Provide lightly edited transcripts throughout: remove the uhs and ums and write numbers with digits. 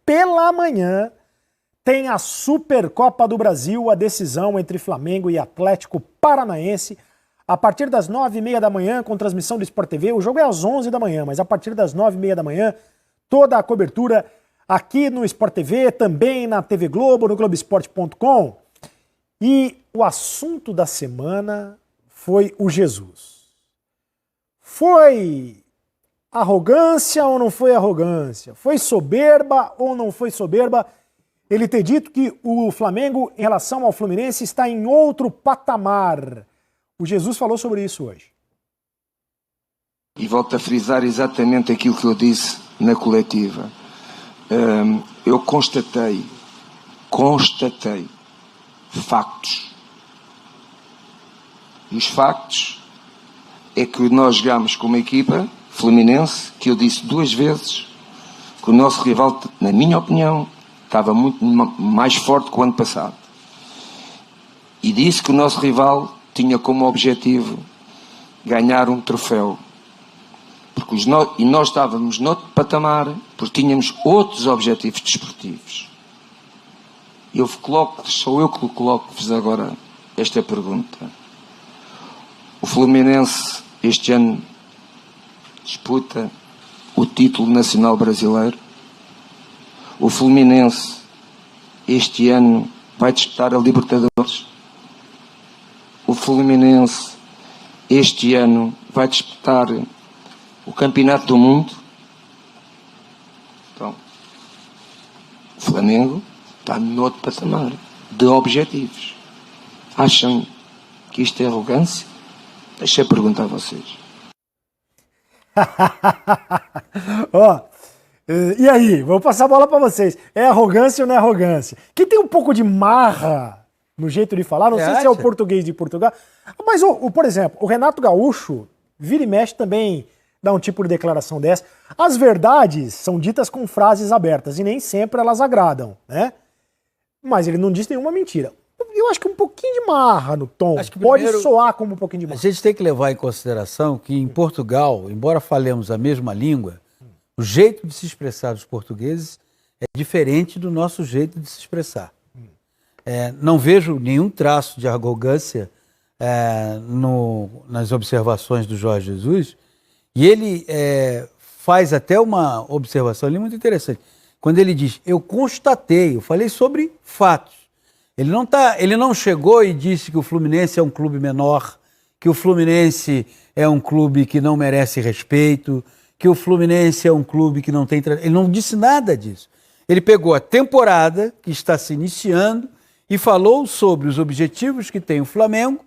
pela manhã, tem a Supercopa do Brasil, a decisão entre Flamengo e Atlético Paranaense. A partir das 9h30 da manhã, com transmissão do Sport TV, o jogo é às 11 da manhã, mas a partir das 9h30 da manhã, toda a cobertura aqui no Sport TV, também na TV Globo, no Globoesporte.com. E o assunto da semana foi o Jesus. Foi arrogância ou não foi arrogância? Foi soberba ou não foi soberba? Ele ter dito que o Flamengo, em relação ao Fluminense, está em outro patamar. O Jesus falou sobre isso hoje. E volto a frisar exatamente aquilo que eu disse na coletiva. Eu constatei factos. E os factos é que nós jogámos com uma equipa, Fluminense, que eu disse 2 vezes que o nosso rival, na minha opinião, estava muito mais forte que o ano passado. E disse que o nosso rival tinha como objetivo ganhar um troféu. E nós estávamos noutro patamar, porque tínhamos outros objetivos desportivos. Sou eu que coloco-vos agora esta pergunta. O Fluminense este ano disputa o título nacional brasileiro. O Fluminense este ano vai disputar a Libertadores. O Fluminense este ano vai disputar o Campeonato do Mundo. Então, o Flamengo está no outro patamar de objetivos. Acham que isto é arrogância? Deixa eu perguntar a vocês. E aí, vou passar a bola para vocês. É arrogância ou não é arrogância? Quem tem um pouco de marra no jeito de falar, não sei se é o português de Portugal, mas, por exemplo, o Renato Gaúcho, vira e mexe também, dá um tipo de declaração dessa. As verdades são ditas com frases abertas e nem sempre elas agradam, né? Mas ele não diz nenhuma mentira. Eu acho que um pouquinho de marra no tom. Pode soar como um pouquinho de marra. A gente tem que levar em consideração que em Portugal, embora falemos a mesma língua, o jeito de se expressar dos portugueses é diferente do nosso jeito de se expressar. Não vejo nenhum traço de arrogância nas observações do Jorge Jesus, e ele faz até uma observação ali muito interessante. Quando ele diz, eu constatei, eu falei sobre fatos. Ele não chegou e disse que o Fluminense é um clube menor, que o Fluminense é um clube que não merece respeito, que o Fluminense é um clube que não tem... Ele não disse nada disso. Ele pegou a temporada que está se iniciando e falou sobre os objetivos que tem o Flamengo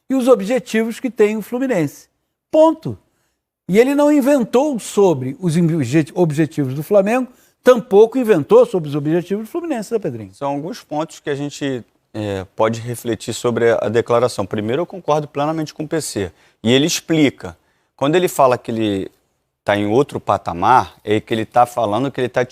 e os objetivos que tem o Fluminense. Ponto. E ele não inventou sobre os objetivos do Flamengo, tampouco inventou sobre os objetivos do Fluminense, né, Pedrinho? São alguns pontos que a gente pode refletir sobre a declaração. Primeiro, eu concordo plenamente com o PC. E ele explica. Quando ele fala que ele está em outro patamar, é que ele está falando que ele está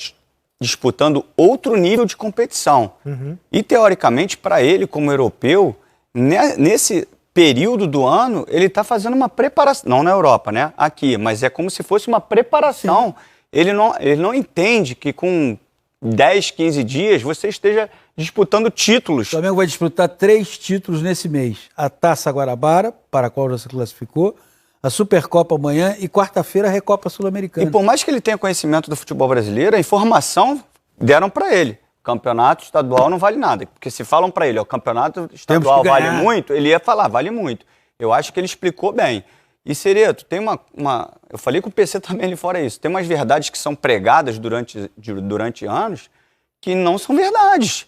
disputando outro nível de competição. Uhum. E, teoricamente, para ele, como europeu, nesse período do ano, ele está fazendo uma preparação. Não na Europa, né? Aqui. Mas é como se fosse uma preparação. Sim. Ele não entende que com 10, 15 dias você esteja disputando títulos. O Flamengo vai disputar 3 títulos nesse mês. A Taça Guanabara, para a qual você classificou, a Supercopa amanhã e quarta-feira a Recopa Sul-Americana. E por mais que ele tenha conhecimento do futebol brasileiro, a informação deram para ele. Campeonato estadual não vale nada. Porque se falam para ele, o campeonato estadual vale muito, ele ia falar, vale muito. Eu acho que ele explicou bem. E, Cereto, tem eu falei com o PC também ali fora isso, tem umas verdades que são pregadas durante anos que não são verdades.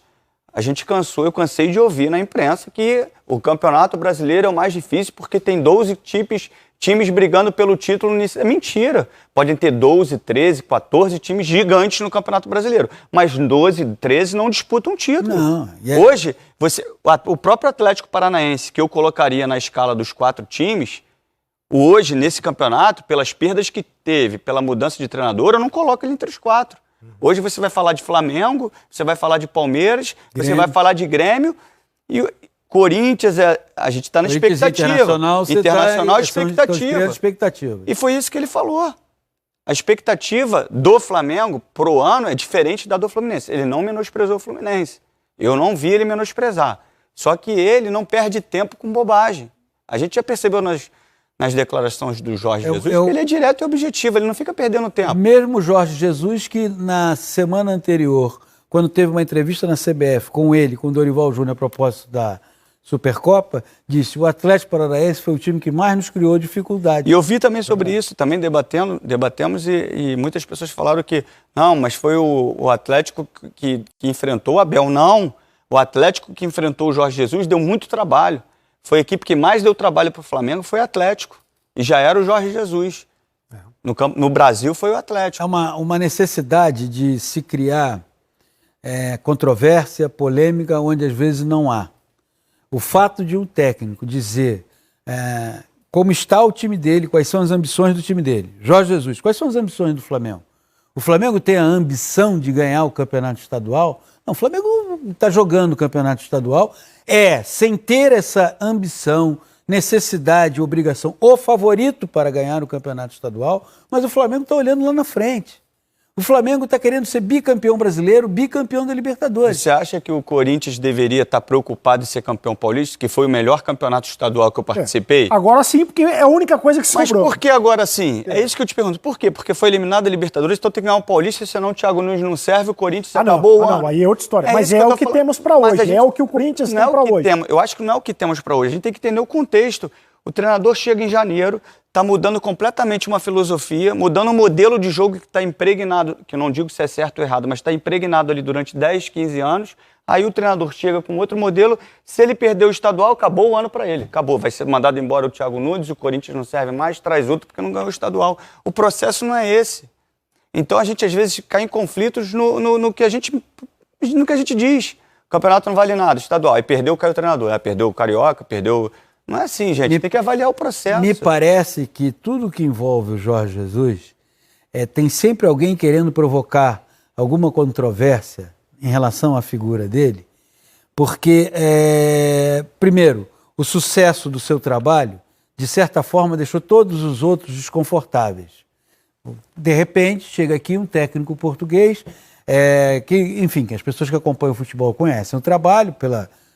Eu cansei de ouvir na imprensa que o Campeonato Brasileiro é o mais difícil porque tem 12 times brigando pelo título. É mentira. Podem ter 12, 13, 14 times gigantes no Campeonato Brasileiro, mas 12, 13 não disputam título. Não, Hoje, o próprio Atlético Paranaense, que eu colocaria na escala dos 4 times, hoje, nesse campeonato, pelas perdas que teve, pela mudança de treinador, eu não coloco ele entre os 4. Hoje você vai falar de Flamengo, você vai falar de Palmeiras, Grêmio. Você vai falar de Grêmio e Corinthians, a gente está na expectativa. Internacional, expectativa. E foi isso que ele falou. A expectativa do Flamengo pro ano é diferente da do Fluminense. Ele não menosprezou o Fluminense. Eu não vi ele menosprezar. Só que ele não perde tempo com bobagem. A gente já percebeu nas declarações do Jorge Jesus que ele é direto e objetivo, ele não fica perdendo tempo. Mesmo Jorge Jesus, que na semana anterior, quando teve uma entrevista na CBF com ele, com o Dorival Júnior, a propósito da Supercopa, disse: o Atlético Paranaense foi o time que mais nos criou dificuldade. E eu vi também sobre isso, também debatemos e muitas pessoas falaram que não, mas foi o Atlético que enfrentou o Abel. Não, o Atlético que enfrentou o Jorge Jesus deu muito trabalho. Foi a equipe que mais deu trabalho para o Flamengo, foi o Atlético. E já era o Jorge Jesus. No Brasil foi o Atlético. É uma necessidade de se criar controvérsia, polêmica, onde às vezes não há. O fato de um técnico dizer como está o time dele, quais são as ambições do time dele. Jorge Jesus, quais são as ambições do Flamengo? O Flamengo tem a ambição de ganhar o campeonato estadual? Não, o Flamengo está jogando o campeonato estadual, sem ter essa ambição, necessidade, obrigação, o favorito para ganhar o campeonato estadual, mas o Flamengo está olhando lá na frente. O Flamengo está querendo ser bicampeão brasileiro, bicampeão da Libertadores. Você acha que o Corinthians deveria estar preocupado em ser campeão paulista, que foi o melhor campeonato estadual que eu participei? Agora sim, porque é a única coisa que sobrou. Mas por que agora sim? É isso que eu te pergunto. Por quê? Porque foi eliminado da Libertadores, então tem que ganhar o Paulista, senão o Thiago Nunes não serve, o Corinthians acabou o ano. Não, aí é outra história. Mas é o que temos para hoje, é o que o Corinthians tem para hoje. Eu acho que não é o que temos para hoje, a gente tem que entender o contexto. O treinador chega em janeiro, está mudando completamente uma filosofia, mudando um modelo de jogo que está impregnado, que eu não digo se é certo ou errado, mas está impregnado ali durante 10, 15 anos. Aí o treinador chega com outro modelo, se ele perder o estadual, acabou o ano para ele. Acabou, vai ser mandado embora o Thiago Nunes, o Corinthians não serve mais, traz outro porque não ganhou o estadual. O processo não é esse. Então a gente às vezes cai em conflitos no que a gente diz. O campeonato não vale nada, estadual. Aí perdeu, caiu o treinador. Aí perdeu o Carioca, perdeu... Não é assim, gente. Tem que avaliar o processo. Me parece que tudo que envolve o Jorge Jesus tem sempre alguém querendo provocar alguma controvérsia em relação à figura dele, porque, primeiro, o sucesso do seu trabalho, de certa forma, deixou todos os outros desconfortáveis. De repente, chega aqui um técnico português, que as pessoas que acompanham o futebol conhecem o trabalho,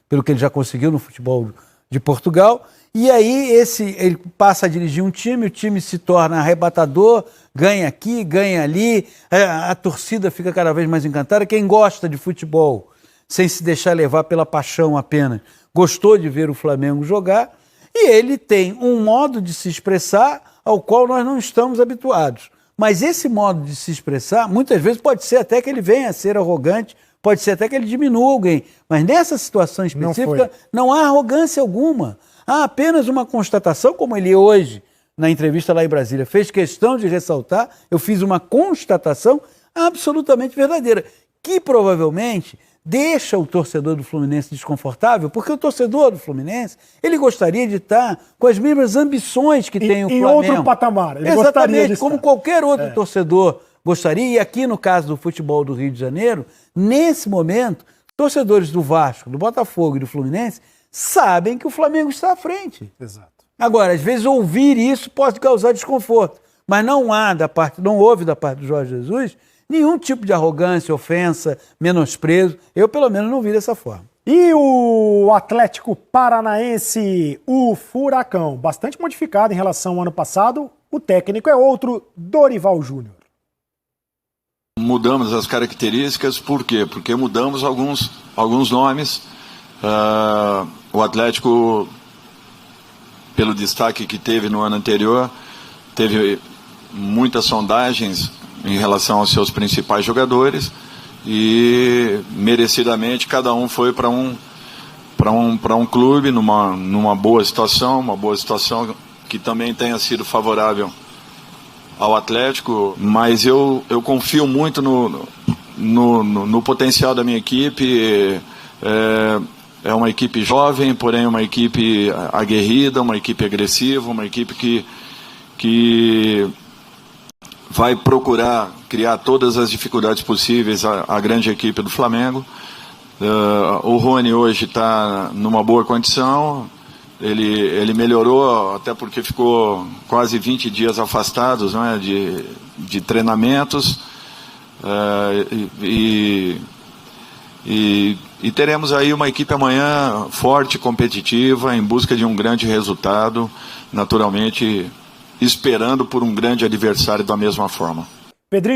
pelo que ele já conseguiu no futebol de Portugal, e aí ele passa a dirigir um time, o time se torna arrebatador, ganha aqui, ganha ali, a torcida fica cada vez mais encantada. Quem gosta de futebol, sem se deixar levar pela paixão apenas, gostou de ver o Flamengo jogar, e ele tem um modo de se expressar ao qual nós não estamos habituados. Mas esse modo de se expressar, muitas vezes pode ser até que ele venha a ser arrogante, pode ser até que ele diminua alguém, mas nessa situação específica não há arrogância alguma. Há apenas uma constatação, como ele hoje, na entrevista lá em Brasília, fez questão de ressaltar. Eu fiz uma constatação absolutamente verdadeira, que provavelmente deixa o torcedor do Fluminense desconfortável, porque o torcedor do Fluminense, ele gostaria de estar com as mesmas ambições que tem o Flamengo. Em outro patamar. Ele gostaria de estar. Como qualquer outro torcedor gostaria, e aqui no caso do futebol do Rio de Janeiro, nesse momento, torcedores do Vasco, do Botafogo e do Fluminense sabem que o Flamengo está à frente. Exato. Agora, às vezes ouvir isso pode causar desconforto, mas não houve da parte do Jorge Jesus nenhum tipo de arrogância, ofensa, menosprezo. Eu, pelo menos, não vi dessa forma. E o Atlético Paranaense, o Furacão, bastante modificado em relação ao ano passado, o técnico é outro, Dorival Júnior. Mudamos as características, por quê? Porque mudamos alguns nomes. O Atlético, pelo destaque que teve no ano anterior, teve muitas sondagens em relação aos seus principais jogadores e merecidamente cada um foi para um clube numa boa situação, uma boa situação que também tenha sido favorável ao Atlético, mas eu confio muito no potencial da minha equipe. É uma equipe jovem, porém uma equipe aguerrida, uma equipe agressiva, uma equipe que vai procurar criar todas as dificuldades possíveis à grande equipe do Flamengo. O Rony hoje está numa boa condição, Ele melhorou, até porque ficou quase 20 dias afastados, né, de treinamentos. E teremos aí uma equipe amanhã forte, competitiva, em busca de um grande resultado, naturalmente esperando por um grande adversário da mesma forma. Pedrinho.